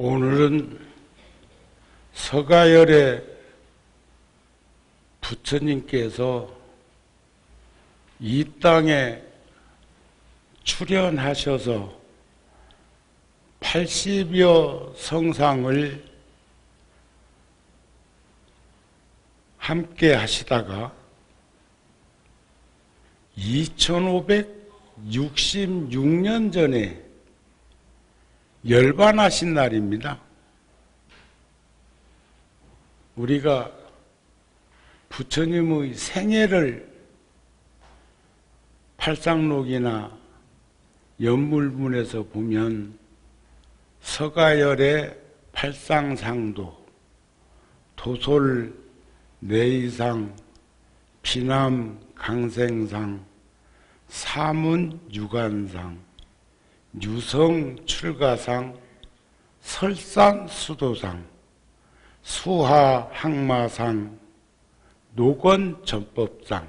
오늘은 서가열의 부처님께서 이 땅에 출현하셔서 80여 성상을 함께 하시다가 2566년 전에 열반하신 날입니다. 우리가 부처님의 생애를 팔상록이나 연물문에서 보면 서가열의 팔상상도, 도솔 내의상, 비남 강생상, 사문 유관상, 유성 출가상, 설산 수도상, 수하 항마상, 노건 전법상,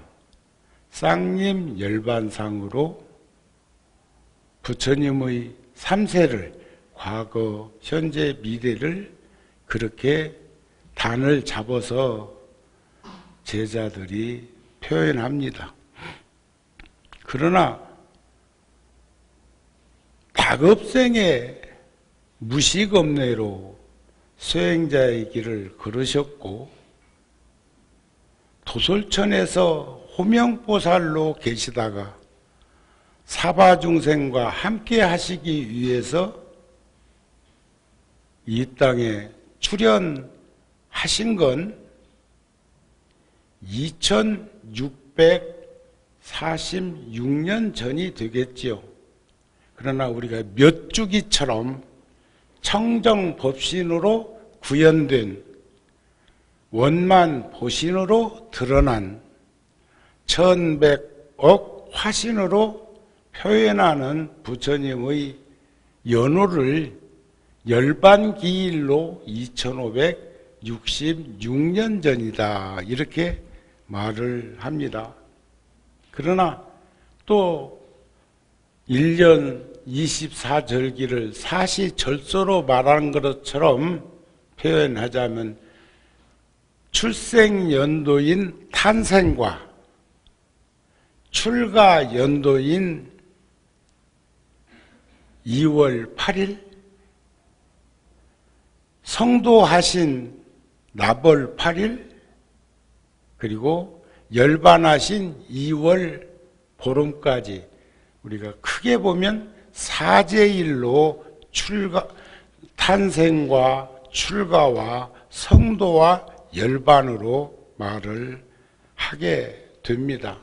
쌍림 열반상으로 부처님의 삼세를, 과거, 현재, 미래를 그렇게 단을 잡아서 제자들이 표현합니다. 그러나 다급생에 무식업내로 수행자의 길을 걸으셨고 도솔천에서 호명보살로 계시다가 사바중생과 함께 하시기 위해서 이 땅에 출현하신 건 2646년 전이 되겠지요. 그러나 우리가 몇 주기처럼 청정법신으로 구현된 원만 보신으로 드러난 1100억 화신으로 표현하는 부처님의 연호를 열반기일로 2566년 전이다 이렇게 말을 합니다. 그러나 또 1년 24절기를 사시절소로 말하는 것처럼 표현하자면 출생연도인 탄생과 출가연도인 2월 8일 성도하신 나벌 8일 그리고 열반하신 2월 보름까지 우리가 크게 보면 사제일로 탄생과 출가와 성도와 열반으로 말을 하게 됩니다.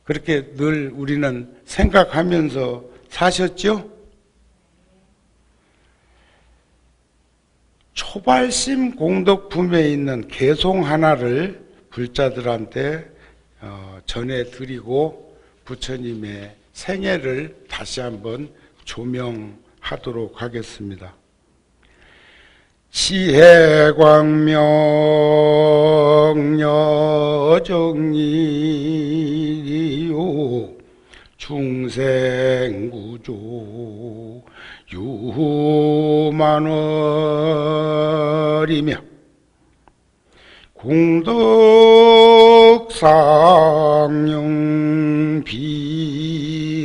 그렇게 늘 우리는 생각하면서 사셨죠? 초발심 공덕품에 있는 개송 하나를 불자들한테 전해드리고 부처님의 생애를 다시 한번 조명하도록 하겠습니다. 지혜광명 여정이요 중생구조 유만월이며 공덕상용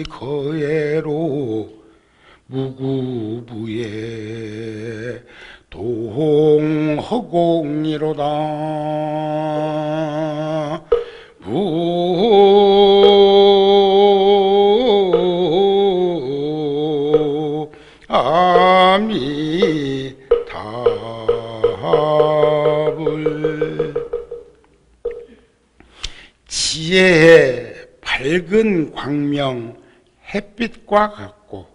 비거예로 무구부에 동허공이로다 아미타불. 지혜의 밝은 광명 햇빛과 같고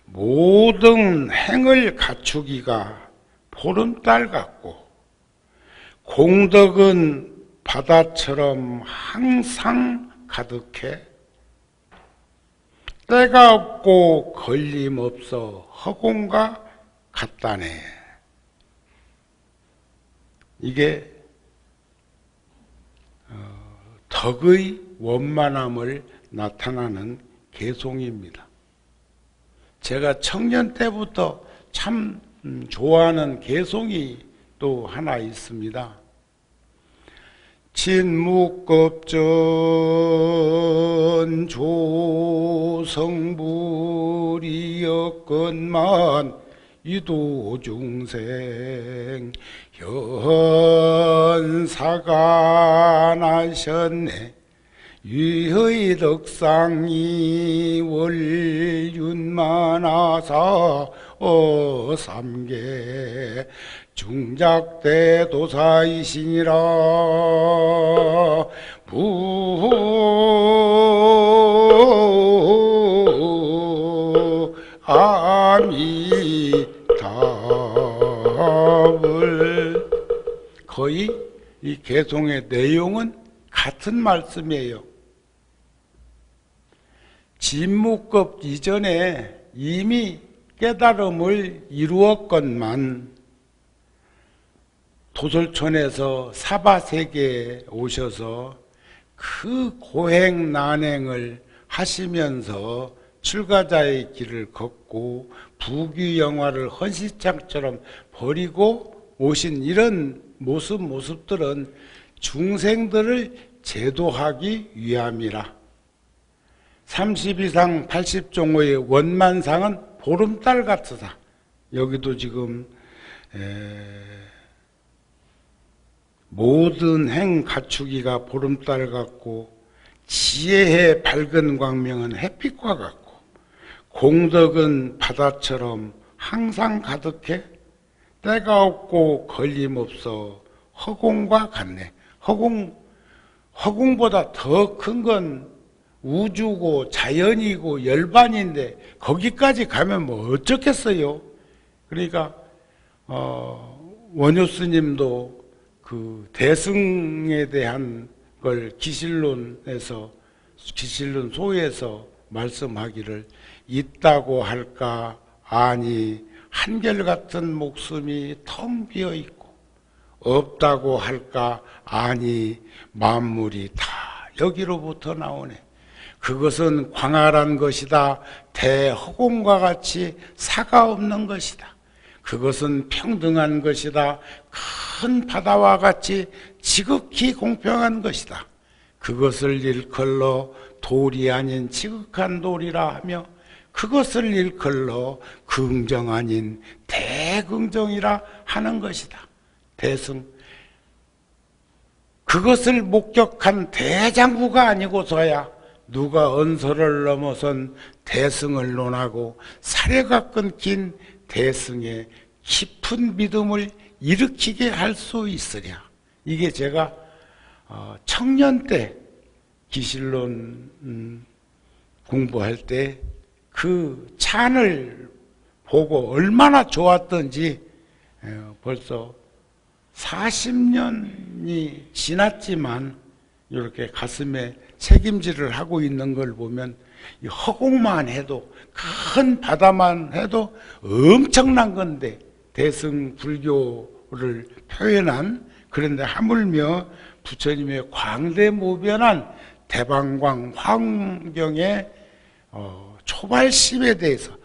모든 행을 갖추기가 보름달 같고 공덕은 바다처럼 항상 가득해 때가 없고 걸림없어 허공과 같다네. 이게 덕의 원만함을 나타나는 개송입니다. 제가 청년 때부터 참 좋아하는 개송이 또 하나 있습니다. 진묵겁전 조성불이었건만 이도중생 현사가 나셨네. 위의 덕상이 월윤만하사 삼계 중작대도사이시니라. 아미타불. 거의 이 개송의 내용은 같은 말씀이에요. 진묵급 이전에 이미 깨달음을 이루었건만 도솔촌에서 사바세계에 오셔서 그 고행 난행을 하시면서 출가자의 길을 걷고 부귀영화를 헌시창처럼 버리고 오신 이런 모습들은 중생들을 제도하기 위함이라. 30이상 80종의 원만상은 보름달 같으다. 여기도 지금 모든 행 갖추기가 보름달 같고 지혜의 밝은 광명은 햇빛과 같고 공덕은 바다처럼 항상 가득해 때가 없고 걸림없어 허공과 같네. 허공보다 더 큰 건 우주고 자연이고 열반인데 거기까지 가면 뭐 어쩌겠어요. 그러니까 원효 스님도 그 대승에 대한 걸 기실론 소에서 말씀하기를 있다고 할까 아니 한결같은 목숨이 텅 비어 있고 없다고 할까 아니 만물이 다 여기로부터 나오네. 그것은 광활한 것이다. 대허공과 같이 사가 없는 것이다. 그것은 평등한 것이다. 큰 바다와 같이 지극히 공평한 것이다. 그것을 일컬러 돌이 아닌 지극한 돌이라 하며 그것을 일컬러 긍정 아닌 대긍정이라 하는 것이다. 대승. 그것을 목격한 대장구가 아니고서야 누가 언서를 넘어선 대승을 논하고 사례가 끊긴 대승의 깊은 믿음을 일으키게 할 수 있으랴. 이게 제가 청년 때 기실론 공부할 때 그 찬을 보고 얼마나 좋았던지 벌써 40년이 지났지만 이렇게 가슴에 책임질을 하고 있는 걸 보면 이 허공만 해도 큰 바다만 해도 엄청난 건데 대승 불교를 표현한 그런데 하물며 부처님의 광대무변한 대방광 환경의 초발심에 대해서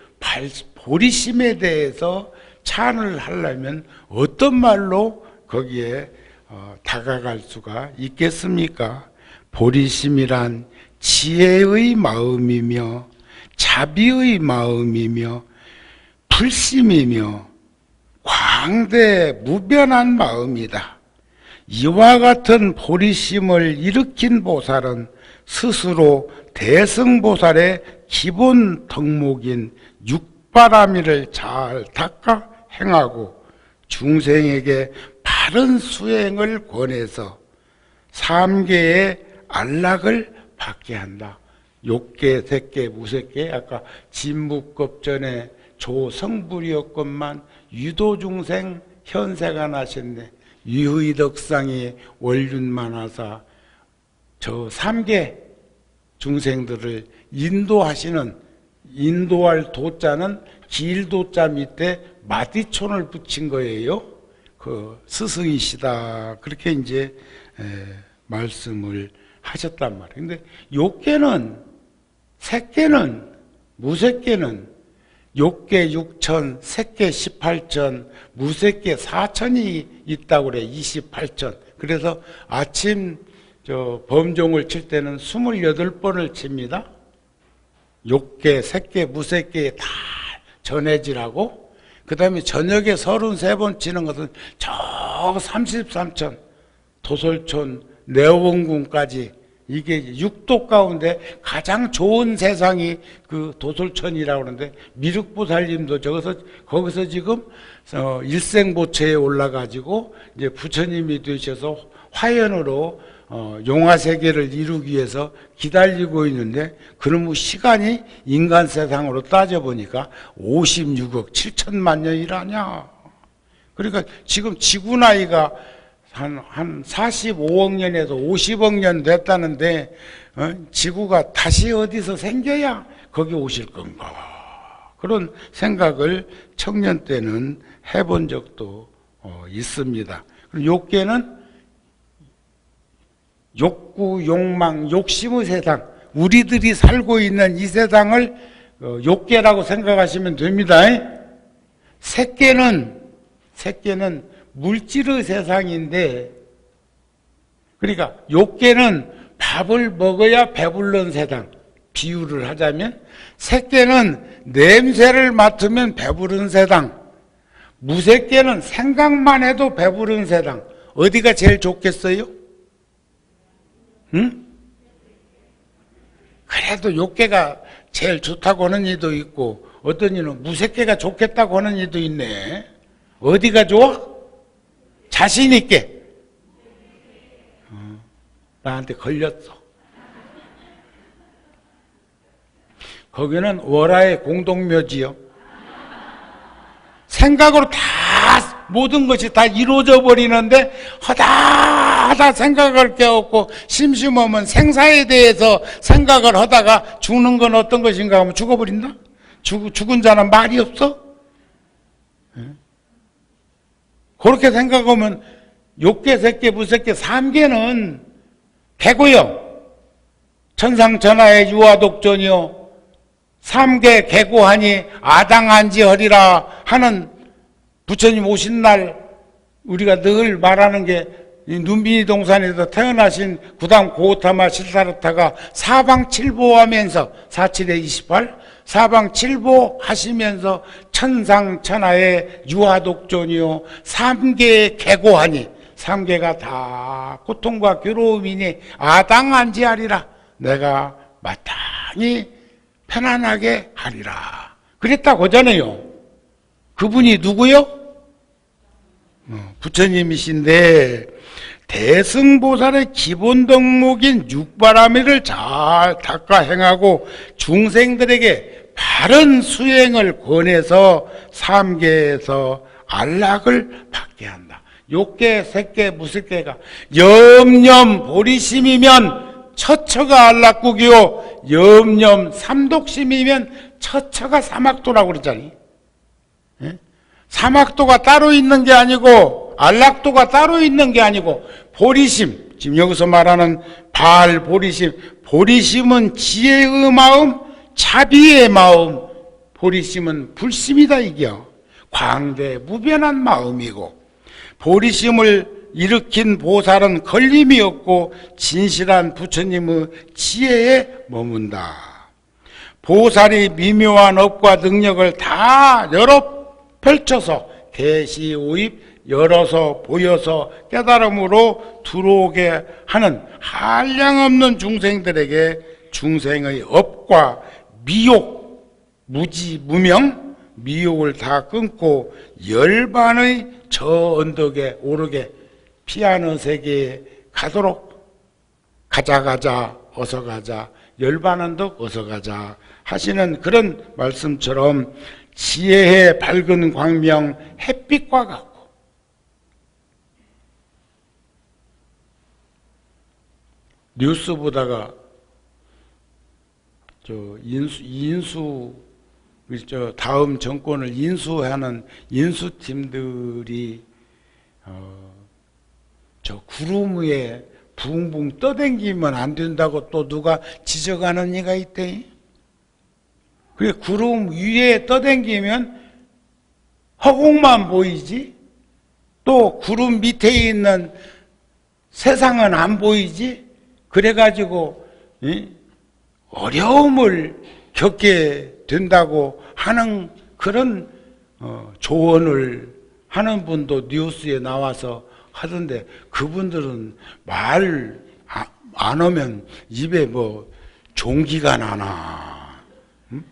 보리심에 대해서 찬을 하려면 어떤 말로 거기에 다가갈 수가 있겠습니까? 보리심이란 지혜의 마음이며 자비의 마음이며 불심이며 광대무변한 마음이다. 이와 같은 보리심을 일으킨 보살은 스스로 대승보살의 기본 덕목인 육바라밀을 잘 닦아 행하고 중생에게 바른 수행을 권해서 삼계의 안락을 받게 한다. 욕계, 색계, 무색계, 아까 진묵겁전에 조성불이었건만 유도중생 현세가 나셨네. 유의덕상이 월윤만하사 저 삼계 중생들을 인도하시는, 인도할 도자는 길도자 밑에 마디촌을 붙인 거예요. 그 스승이시다. 그렇게 이제 말씀을 하셨단 말이에요. 근데 욕계는, 색계는, 무색계는 욕계 6천, 색계 18천, 무색계 4천이 있다고 그래. 28천. 그래서 아침 범종을 칠 때는 28번을 칩니다. 욕계, 색계, 무색계 다 전해지라고. 그 다음에 저녁에 33번 치는 것은 저 33천, 도솔촌, 내원궁까지, 이게 육도 가운데 가장 좋은 세상이 그 도솔천이라고 하는데, 미륵보살님도 거기서 지금 일생보처에 올라가지고 이제 부처님이 되셔서 화연으로 용화세계를 이루기 위해서 기다리고 있는데, 그러면 시간이 인간 세상으로 따져보니까 56억 7천만 년이라냐. 그러니까 지금 지구 나이가 한 45억 년에서 50억 년 됐다는데, 지구가 다시 어디서 생겨야 거기 오실 건가. 그런 생각을 청년 때는 해본 적도 있습니다. 그리고 욕계는 욕구, 욕망, 욕심의 세상, 우리들이 살고 있는 이 세상을 욕계라고 생각하시면 됩니다. 색계는 물질의 세상인데, 그러니까 욕계는 밥을 먹어야 배부른 세상, 비유를 하자면, 색계는 냄새를 맡으면 배부른 세상, 무색계는 생각만 해도 배부른 세상. 어디가 제일 좋겠어요? 응? 그래도 욕계가 제일 좋다고 하는 이도 있고, 어떤 이는 무색계가 좋겠다고 하는 이도 있네. 어디가 좋아? 자신 있게. 나한테 걸렸어. 거기는 월화의 공동묘지요. 생각으로 다 모든 것이 다 이루어져 버리는데, 하다 생각할 게 없고, 심심하면 생사에 대해서 생각을 하다가 죽는 건 어떤 것인가 하면 죽어버린다? 죽은 자는 말이 없어? 그렇게 생각하면 욕계, 색계, 무색계, 삼계는 개고요. 천상천하의 유아독존이요. 삼계 개고하니 아당한지허리라 하는 부처님 오신 날 우리가 늘 말하는 게, 눈빈이 동산에서 태어나신 구담 고우타마 실사르타가 사방칠보하면서 47-28 사방칠보 하시면서 천상천하의 유아독존이요 삼계의 개고하니, 삼계가 다 고통과 괴로움이니 아당한지하리라, 내가 마땅히 편안하게 하리라 그랬다고 하잖아요. 그분이 누구요? 부처님이신데, 대승보살의 기본 덕목인 육바라밀을 잘 닦아 행하고 중생들에게 바른 수행을 권해서 삼계에서 안락을 받게 한다. 욕계, 색계, 무색계가 염념 보리심이면 처처가 안락국이요, 염념 삼독심이면 처처가 사막도라고 그러잖아요. 사막도가 따로 있는 게 아니고 안락도가 따로 있는 게 아니고, 보리심, 지금 여기서 말하는 발보리심, 보리심은 지혜의 마음, 자비의 마음, 보리심은 불심이다 이게요. 광대무변한 마음이고, 보리심을 일으킨 보살은 걸림이 없고 진실한 부처님의 지혜에 머문다. 보살이 미묘한 업과 능력을 다 여러 펼쳐서 대시오입 열어서 보여서 깨달음으로 들어오게 하는 한량없는 중생들에게 중생의 업과 미욕, 무지, 무명, 미욕을 다 끊고 열반의 저 언덕에 오르게, 피아노 세계에 가도록 가자 어서 가자, 열반 언덕 어서 가자 하시는 그런 말씀처럼 지혜의 밝은 광명 햇빛과 같고, 뉴스 보다가 다음 정권을 인수하는 인수팀들이 저 구름 위에 붕붕 떠댕기면 안 된다고 또 누가 지적하는 이가 있대. 그래, 구름 위에 떠댕기면 허공만 보이지, 또 구름 밑에 있는 세상은 안 보이지. 그래가지고 어려움을 겪게 된다고 하는 그런 조언을 하는 분도 뉴스에 나와서 하던데, 그분들은 말 안 하면 입에 뭐 종기가 나나. 응?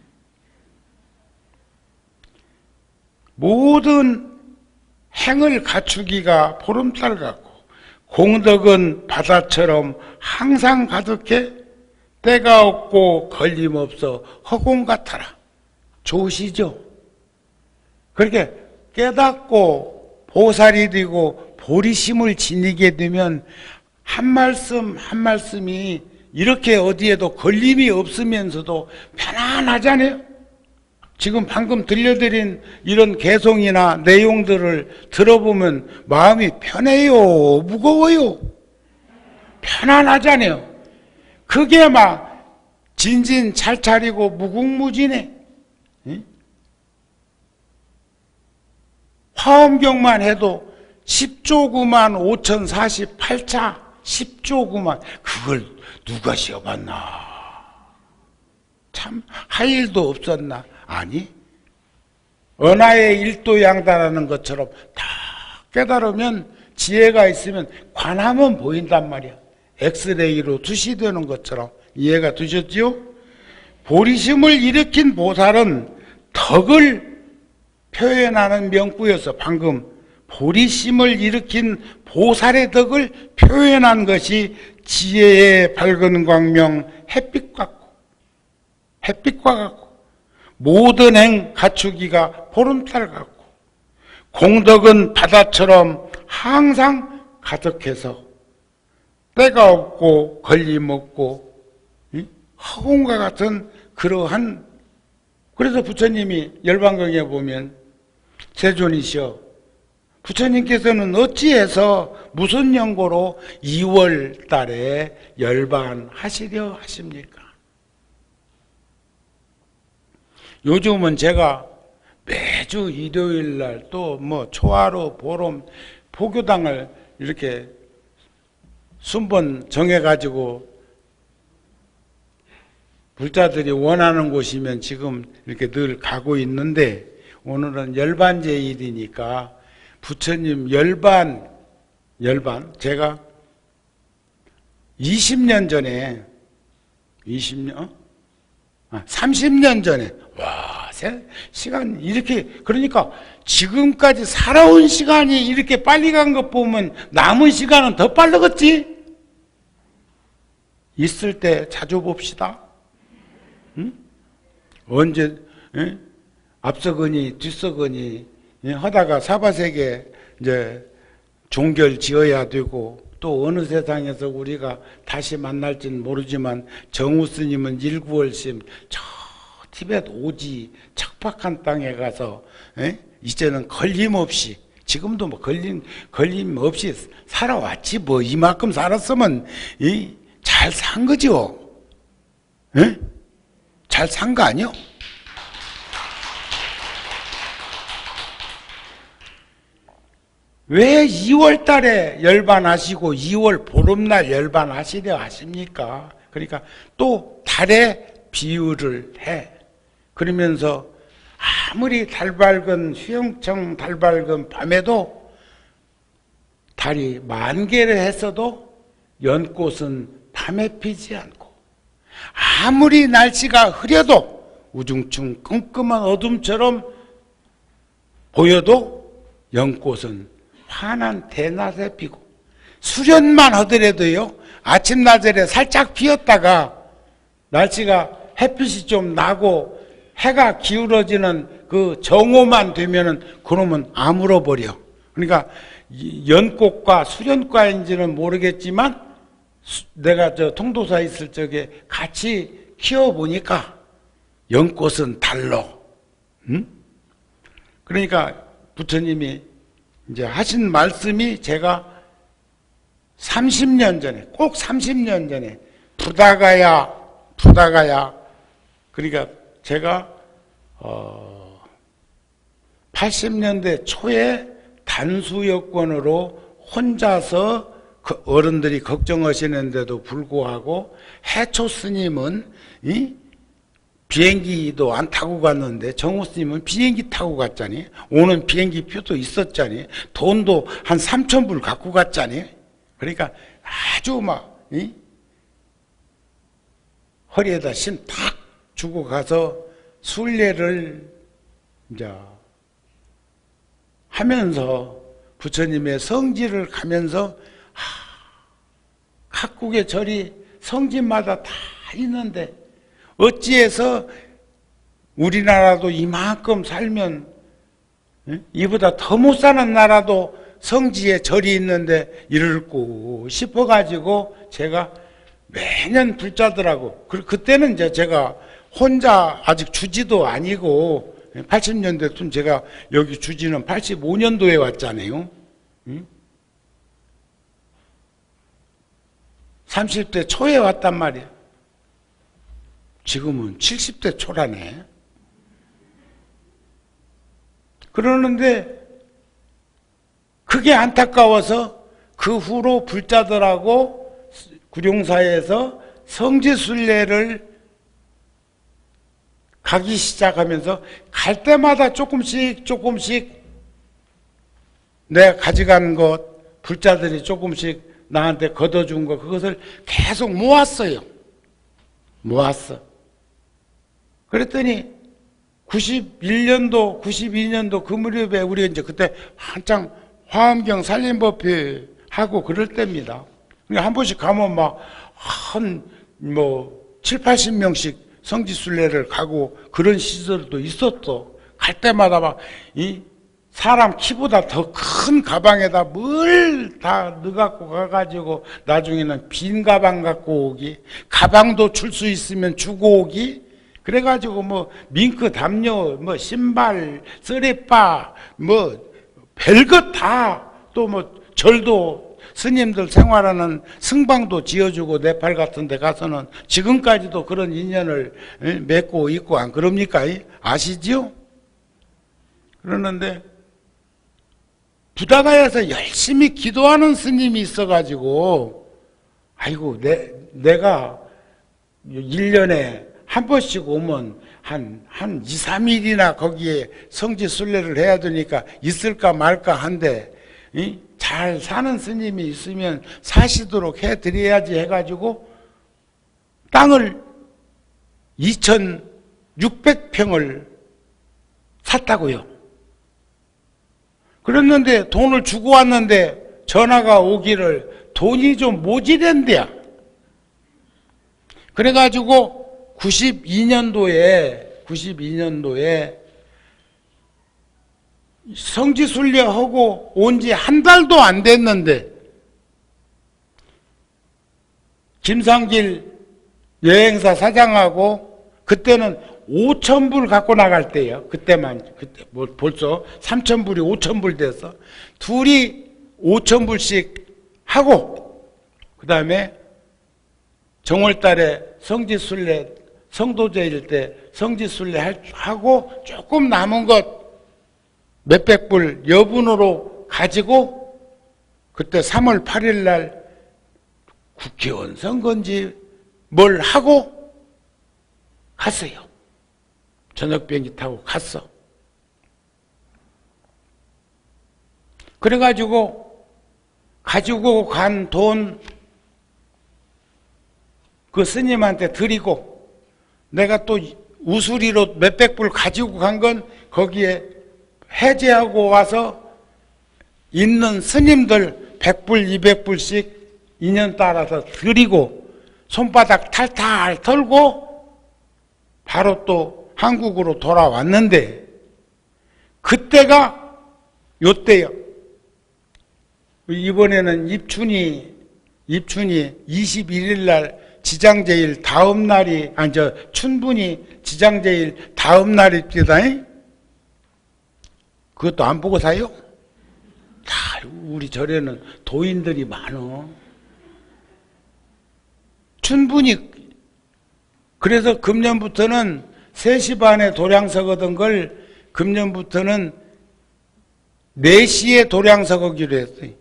모든 행을 갖추기가 보름달 같고 공덕은 바다처럼 항상 가득해 때가 없고 걸림없어 허공 같아라. 좋으시죠? 그렇게 깨닫고 보살이 되고 보리심을 지니게 되면 한 말씀 한 말씀이 이렇게 어디에도 걸림이 없으면서도 편안하잖아요. 지금 방금 들려드린 이런 개송이나 내용들을 들어보면 마음이 편해요? 무거워요? 편안하잖아요. 그게 막 진진 잘 차리고 무궁무진해. 화엄경만 해도 10조구만 5048차 10조구만. 그걸 누가 쉬어봤나? 참 할 일도 없었나? 아니, 은하의 일도양다라는 것처럼 다 깨달으면, 지혜가 있으면 관하면 보인단 말이야. 엑스레이로 투시되는 것처럼. 이해가 되셨지요? 보리심을 일으킨 보살은 덕을 표현하는 명구여서 방금 보리심을 일으킨 보살의 덕을 표현한 것이 지혜의 밝은 광명 햇빛과 같고 모든 행 갖추기가 보름달 같고 공덕은 바다처럼 항상 가득해서 때가 없고 걸림없고 허공과 같은 그러한. 그래서 부처님이 열반경에 보면 세존이시여, 부처님께서는 어찌해서 무슨 연고로 2월 달에 열반하시려 하십니까? 요즘은 제가 매주 일요일 날 또 뭐 초하루 보름 포교당을 이렇게 순번 정해가지고 불자들이 원하는 곳이면 지금 이렇게 늘 가고 있는데, 오늘은 열반제일이니까 부처님 열반 제가 20년 전에 30년 전에, 와, 시간 이렇게, 그러니까 지금까지 살아온 시간이 이렇게 빨리 간 것 보면 남은 시간은 더 빠르겠지? 있을 때 자주 봅시다. 응? 언제 앞서거니 뒤서거니 하다가 사바세계 이제 종결 지어야 되고, 또 어느 세상에서 우리가 다시 만날지는 모르지만 정우 스님은 19월심 저 티벳 오지 척박한 땅에 가서 이제는 걸림없이, 지금도 뭐 걸림 없이 살아왔지, 뭐 이만큼 살았으면 잘 산 거죠. 잘 산 거 아니요? 왜 2월 달에 열반하시고 2월 보름날 열반하시려 하십니까? 그러니까 또 달에 비유를 해. 그러면서 아무리 달 밝은 수영청 달 밝은 밤에도 달이 만개를 했어도 연꽃은 밤에 피지 않고, 아무리 날씨가 흐려도 우중충 끔끔한 어둠처럼 보여도 연꽃은 환한 대낮에 피고, 수련만 하더라도요, 아침 낮에 살짝 피었다가 날씨가 햇빛이 좀 나고 해가 기울어지는 그 정오만 되면은 그러면 아물어버려. 그러니까 연꽃과 수련과인지는 모르겠지만 내가 저 통도사 있을 적에 같이 키워보니까 연꽃은 달로. 그러니까 부처님이 이제 하신 말씀이, 제가 30년 전에, 꼭 30년 전에 부다가야, 그러니까 제가 80년대 초에 단수 여건으로 혼자서 그 어른들이 걱정하시는데도 불구하고 해초 스님은 비행기도 안 타고 갔는데 정호 스님은 비행기 타고 갔잖니. 오는 비행기 표도 있었잖니. 돈도 한 3,000불 갖고 갔잖니. 그러니까 아주 막 허리에다 심 탁 주고 가서 순례를 이제 하면서 부처님의 성지를 가면서 각국의 절이 성지마다 다 있는데 어찌해서 우리나라도 이만큼 살면 이보다 더 못 사는 나라도 성지에 절이 있는데 이럴고 싶어가지고 제가 매년 불자들하고 그때는 이제 제가 혼자 아직 주지도 아니고 80년대쯤 제가 여기 주지는 85년도에 왔잖아요. 30대 초에 왔단 말이야. 지금은 70대 초라네. 그러는데 그게 안타까워서 그 후로 불자들하고 구룡사에서 성지순례를 가기 시작하면서 갈 때마다 조금씩 내가 가져가는 것, 불자들이 조금씩 나한테 걷어준 거, 그것을 계속 모았어요. 모았어. 그랬더니 91년도, 92년도 그 무렵에 우리 이제 그때 한창 화엄경 살림법회 하고 그럴 때입니다. 한 번씩 가면 막 한 7, 80명씩 성지순례를 가고 그런 시절도 있었어. 갈 때마다 막 사람 키보다 더 큰 가방에다 뭘 다 넣어갖고 가가지고 나중에는 빈 가방 갖고 오기, 가방도 줄 수 있으면 주고 오기. 그래가지고 밍크 담요, 신발, 쓰레빠, 별것 다 또 절도 스님들 생활하는 승방도 지어주고 네팔 같은 데 가서는 지금까지도 그런 인연을 맺고 있고 안 그럽니까? 아시지요? 그러는데 부다가에서 열심히 기도하는 스님이 있어가지고 아이고 내가 1년에 한 번씩 오면 한 2, 3일이나 거기에 성지순례를 해야 되니까 있을까 말까 한데 잘 사는 스님이 있으면 사시도록 해드려야지 해가지고 땅을 2,600평을 샀다고요. 그랬는데 돈을 주고 왔는데 전화가 오기를 돈이 좀 모자란대야. 그래가지고 92년도에 성지순례하고 온 지 한 달도 안 됐는데 김상길 여행사 사장하고 그때는 5,000불 갖고 나갈 때예요. 그때 벌써 3,000불이 5,000불 돼서 둘이 5,000불씩 하고 그 다음에 정월달에 성지순례 성도제일 때 성지순례 하고 조금 남은 것 몇백 불 여분으로 가지고 그때 3월 8일 날 국회의원 선거인지 뭘 하고 갔어요. 저녁 비행기 타고 갔어. 그래가지고 가지고 간 돈 그 스님한테 드리고 내가 또 우수리로 몇백 불 가지고 간 건 거기에 해제하고 와서 있는 스님들 100불, 200불씩 인연 따라서 드리고 손바닥 탈탈 털고 바로 또 한국으로 돌아왔는데 그때가 요때요. 이번에는 입춘이 21일 날 지장제일 다음 날이 춘분이 지장제일 다음 날입니다. 그것도 안 보고 사요? 다 우리 절에는 도인들이 많어. 춘분이 그래서 금년부터는 3시 반에 도량 서거던 걸 금년부터는 4시에 도량 서거기로 했어요.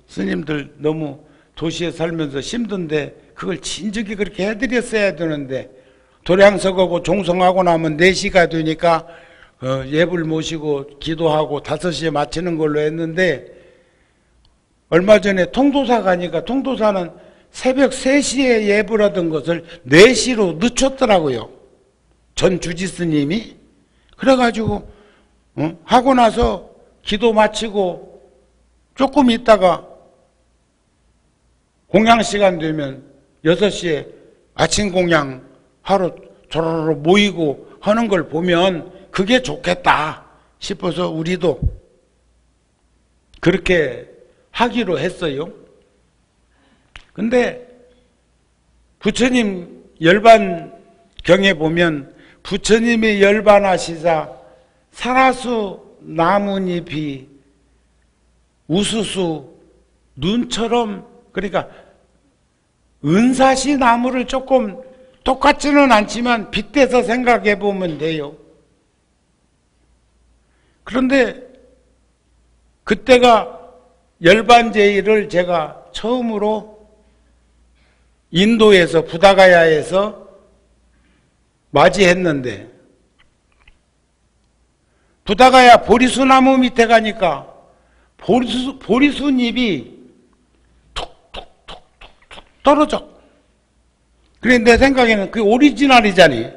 스님들 너무 도시에 살면서 힘든데 그걸 진즉에 그렇게 해드렸어야 되는데 도량 서거고 종성하고 나면 4시가 되니까 예불 모시고 기도하고 5시에 마치는 걸로 했는데 얼마 전에 통도사 가니까 통도사는 새벽 3시에 예불하던 것을 4시로 늦췄더라고요. 전 주지스님이. 그래가지고 하고 나서 기도 마치고 조금 있다가 공양 시간 되면 6시에 아침 공양 하루 조로로 모이고 하는 걸 보면 그게 좋겠다 싶어서 우리도 그렇게 하기로 했어요. 근데 부처님 열반경에 보면 부처님이 열반하시자 사라수 나뭇잎이 우수수 눈처럼, 그러니까 은사시 나무를 조금 똑같지는 않지만 빗대서 생각해 보면 돼요. 그런데 그때가 열반제의를 제가 처음으로 인도에서 부다가야에서 맞이했는데 부다가야 보리수나무 밑에 가니까 보리수잎이 툭툭툭툭툭 떨어져. 그래 내 생각에는 그게 오리지널이잖니.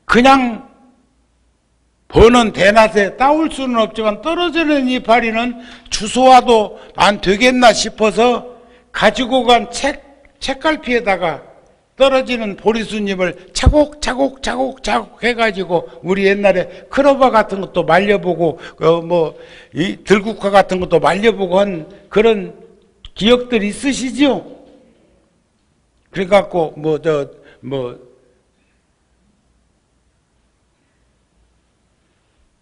그냥 버는 대낮에 따올 수는 없지만 떨어지는 이파리는 주워와도 안 되겠나 싶어서 가지고 간 책갈피에다가 떨어지는 보리수잎을 차곡차곡 해가지고 우리 옛날에 크로바 같은 것도 말려보고 들국화 같은 것도 말려보고 한 그런 기억들 있으시죠? 그래갖고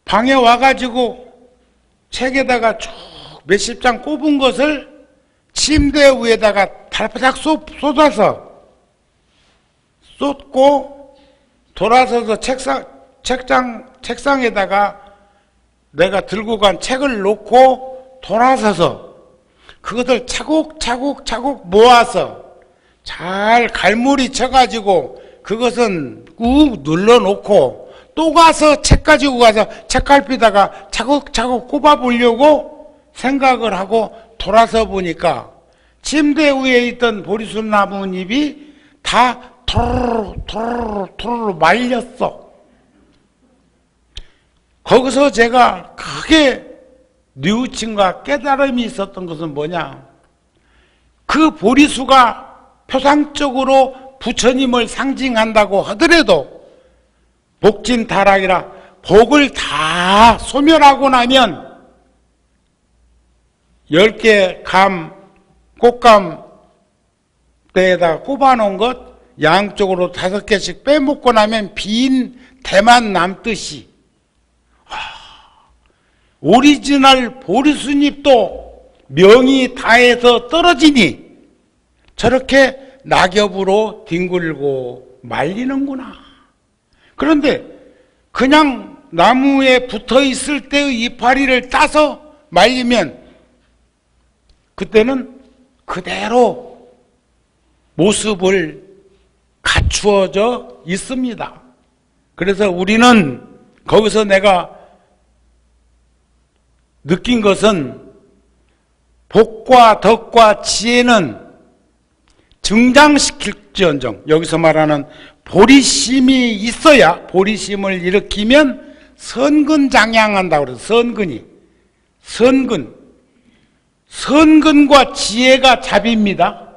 방에 와가지고 책에다가 쭉 몇십 장 꼽은 것을 침대 위에다가 달바닥 쏟아서 쏟고 돌아서서 책상에다가 내가 들고 간 책을 놓고 돌아서서 그것을 차곡차곡 모아서 잘 갈무리 쳐가지고 그것은 꾹 눌러놓고 또 가서 책 가지고 가서 책갈피다가 차곡차곡 꼽아보려고 생각을 하고 돌아서 보니까 침대 위에 있던 보리수나무잎이 다 토로로 말렸어. 거기서 제가 크게 뉘우침과 깨달음이 있었던 것은 뭐냐? 그 보리수가 표상적으로 부처님을 상징한다고 하더라도 복진타락이라 복을 다 소멸하고 나면 10개 꽃감 대에다 꼽아놓은 것 양쪽으로 5개씩 빼먹고 나면 빈 대만 남듯이 오리지널 보리수잎도 명이 다해서 떨어지니 저렇게 낙엽으로 뒹굴고 말리는구나. 그런데 그냥 나무에 붙어 있을 때의 이파리를 따서 말리면 그때는 그대로 모습을 갖추어져 있습니다. 그래서 우리는 거기서 내가 느낀 것은 복과 덕과 지혜는 증장시킬지언정, 여기서 말하는 보리심이 있어야, 보리심을 일으키면 선근장양한다고 그래서 선근과 지혜가 잡입니다.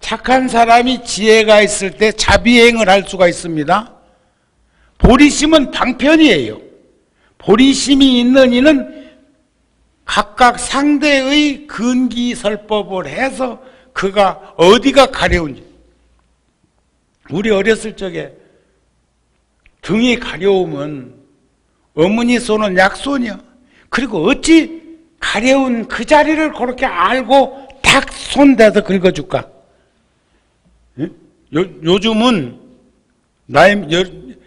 착한 사람이 지혜가 있을 때 자비행을 할 수가 있습니다. 보리심은 방편이에요. 보리심이 있는 이는 각각 상대의 근기설법을 해서 그가 어디가 가려운지. 우리 어렸을 적에 등이 가려우면 어머니 손은 약손이야. 그리고 어찌 가려운 그 자리를 그렇게 알고 탁 손대서 긁어줄까? 요즘은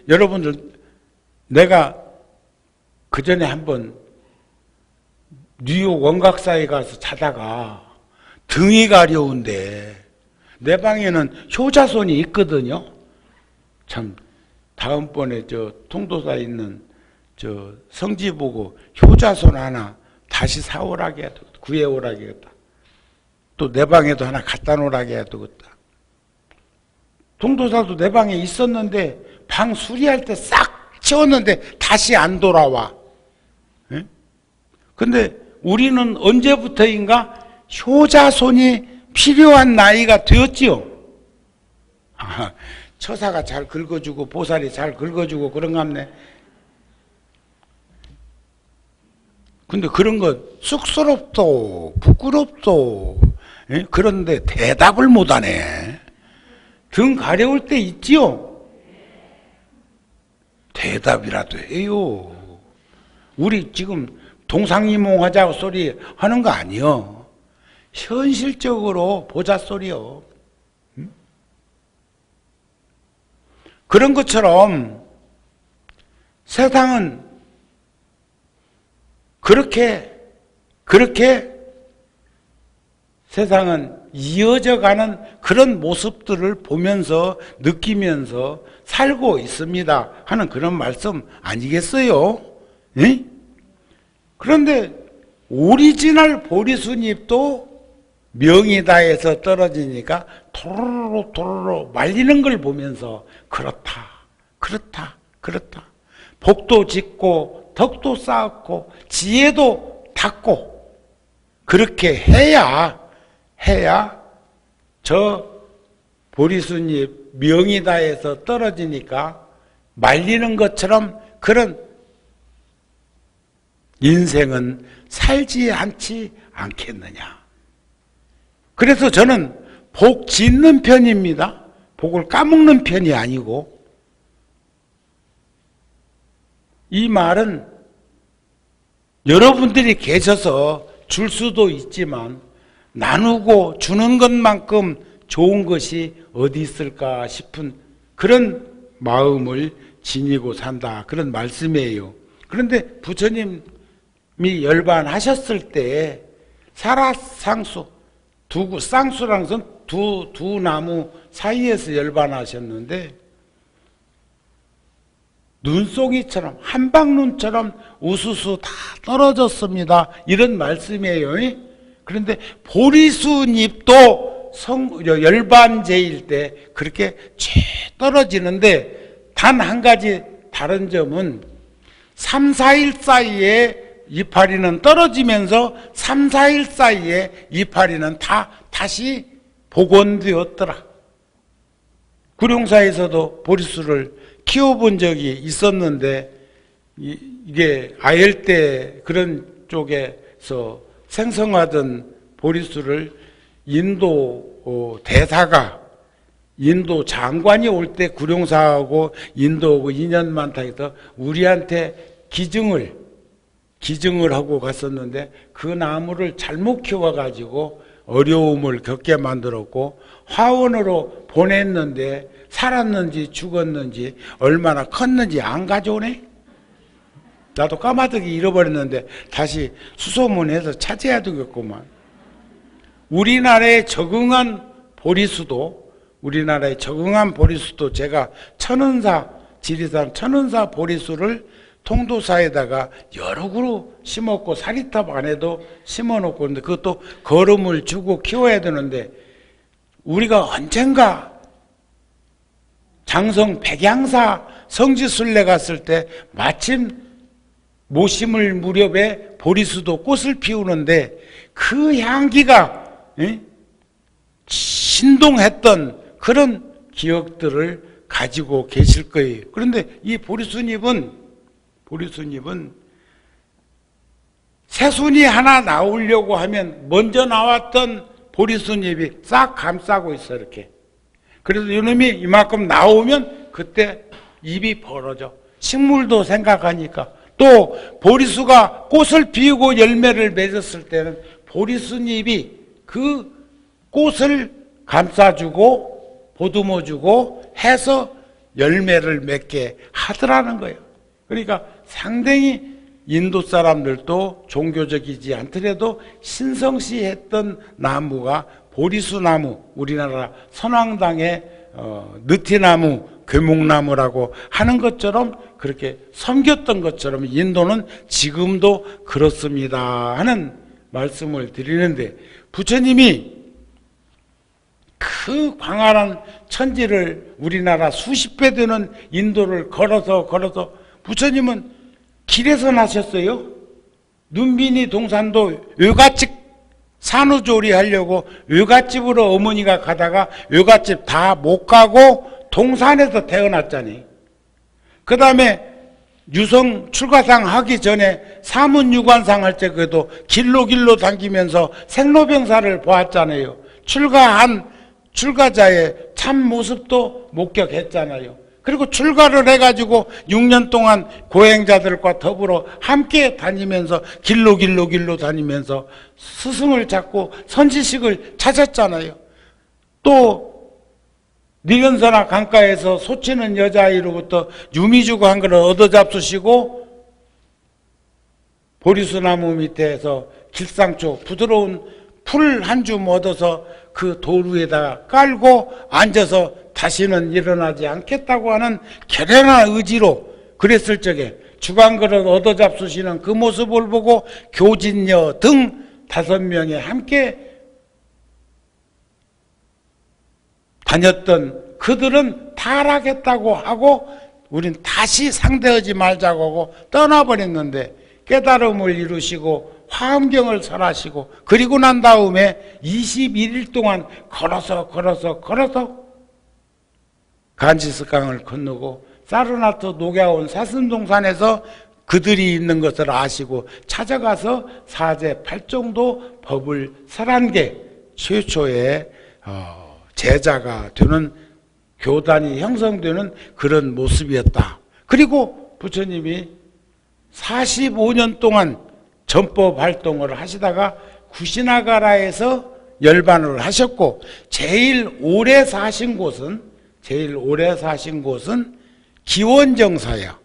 여러분들, 내가 그 전에 한번 뉴욕 원각사에 가서 자다가 등이 가려운데 내 방에는 효자손이 있거든요. 참, 다음번에 통도사에 있는 성지 보고 효자손 하나 다시 사오라게 해야 되겠다. 구해오라게 해야겠다. 또 내 방에도 하나 갖다 놓으라게 해야 되겠다. 통도사도 내 방에 있었는데 방 수리할 때 싹 치웠는데 다시 안 돌아와. 예? 근데 우리는 언제부터인가 효자손이 필요한 나이가 되었지요. 처사가 잘 긁어주고 보살이 잘 긁어주고 그런갑네. 근데 그런 거 쑥스럽소 부끄럽소, 예? 그런데 대답을 못하네. 등 가려울 때 있지요. 대답이라도 해요. 우리 지금 동상이몽하자고 소리 하는 거 아니요. 현실적으로 보자 소리요. 그런 것처럼 세상은 그렇게 세상은 이어져 가는 그런 모습들을 보면서 느끼면서 살고 있습니다 하는 그런 말씀 아니겠어요? 예? 그런데 오리지널 보리수잎도 명이 다해서 떨어지니까 도로로 도로로 말리는 걸 보면서 그렇다 복도 짓고 덕도 쌓았고 지혜도 닦고 그렇게 해야 저 보리수잎 명이 다해서 떨어지니까 말리는 것처럼 그런 인생은 살지 않겠느냐. 그래서 저는 복 짓는 편입니다. 복을 까먹는 편이 아니고. 이 말은 여러분들이 계셔서 줄 수도 있지만 나누고 주는 것만큼 좋은 것이 어디 있을까 싶은 그런 마음을 지니고 산다. 그런 말씀이에요. 그런데 부처님이 열반하셨을 때 사라상수, 쌍수라는 것은 두 나무 사이에서 열반하셨는데 눈송이처럼 한방눈처럼 우수수 다 떨어졌습니다. 이런 말씀이에요. 그런데 보리수잎도 열반제일 때 그렇게 채 떨어지는데 단 한 가지 다른 점은 3, 4일 사이에 이파리는 떨어지면서 3, 4일 사이에 이파리는 다시 복원되었더라. 구룡사에서도 보리수를 키워본 적이 있었는데 이게 아열대 그런 쪽에서 생성하던 보리수를 인도 대사가 인도 장관이 올 때 구룡사하고 인도하고 인연 많다 해서 우리한테 기증을 하고 갔었는데 그 나무를 잘못 키워가지고 어려움을 겪게 만들었고 화원으로 보냈는데 살았는지 죽었는지 얼마나 컸는지 안 가져오네. 나도 까마득히 잃어버렸는데 다시 수소문해서 찾아야 되겠구만. 우리나라에 적응한 보리수도 제가 지리산 천은사 보리수를 통도사에다가 여러 그루 심었고 사리탑 안에도 심어놓고 있는데 그것도 거름을 주고 키워야 되는데 우리가 언젠가 장성 백양사 성지순례 갔을 때 마침 못 심을 무렵에 보리수도 꽃을 피우는데 그 향기가 신동했던 그런 기억들을 가지고 계실 거예요. 그런데 이 보리수잎은 새순이 하나 나오려고 하면 먼저 나왔던 보리수잎이 싹 감싸고 있어 이렇게. 그래서 이놈이 이만큼 나오면 그때 입이 벌어져. 식물도 생각하니까. 또 보리수가 꽃을 피우고 열매를 맺었을 때는 보리수잎이 그 꽃을 감싸주고 보듬어주고 해서 열매를 맺게 하더라는 거예요. 그러니까 상당히 인도 사람들도 종교적이지 않더라도 신성시했던 나무가 보리수나무, 우리나라 선왕당의 느티나무, 괴목나무라고 하는 것처럼 그렇게 섬겼던 것처럼 인도는 지금도 그렇습니다 하는 말씀을 드리는데, 부처님이 그 광활한 천지를 우리나라 수십 배 되는 인도를 걸어서 부처님은 길에서 나셨어요. 눈빈이 동산도 외갓집 산후조리 하려고 외갓집으로 어머니가 가다가 외갓집 다 못 가고 동산에서 태어났잖아요. 그 다음에 유성 출가상 하기 전에 사문유관상 할 때 그래도 길로 당기면서 생로병사를 보았잖아요. 출가자의 참 모습도 목격했잖아요. 그리고 출가를 해가지고 6년 동안 고행자들과 더불어 함께 다니면서 길로 다니면서 스승을 찾고 선지식을 찾았잖아요. 또 니른선화 강가에서 소치는 여자아이로부터 유미주고 한 그릇 얻어 잡수시고 보리수나무 밑에서 길상초 부드러운 풀 한 줌 얻어서 그 돌 위에다가 깔고 앉아서 다시는 일어나지 않겠다고 하는 결연한 의지로 그랬을 적에 주간그릇 얻어 잡수시는 그 모습을 보고 교진녀 등 5명이 함께 다녔던 그들은 타락했다고 하고 우린 다시 상대하지 말자고 하고 떠나버렸는데, 깨달음을 이루시고 화엄경을 설하시고 그리고 난 다음에 21일 동안 걸어서 간지스강을 건너고 사르나트 녹야온 사슴동산에서 그들이 있는 것을 아시고 찾아가서 사제 8정도 법을 설한 게 최초의 제자가 되는, 교단이 형성되는 그런 모습이었다. 그리고 부처님이 45년 동안 전법 활동을 하시다가 구시나가라에서 열반을 하셨고, 제일 오래 사신 곳은 기원정사야.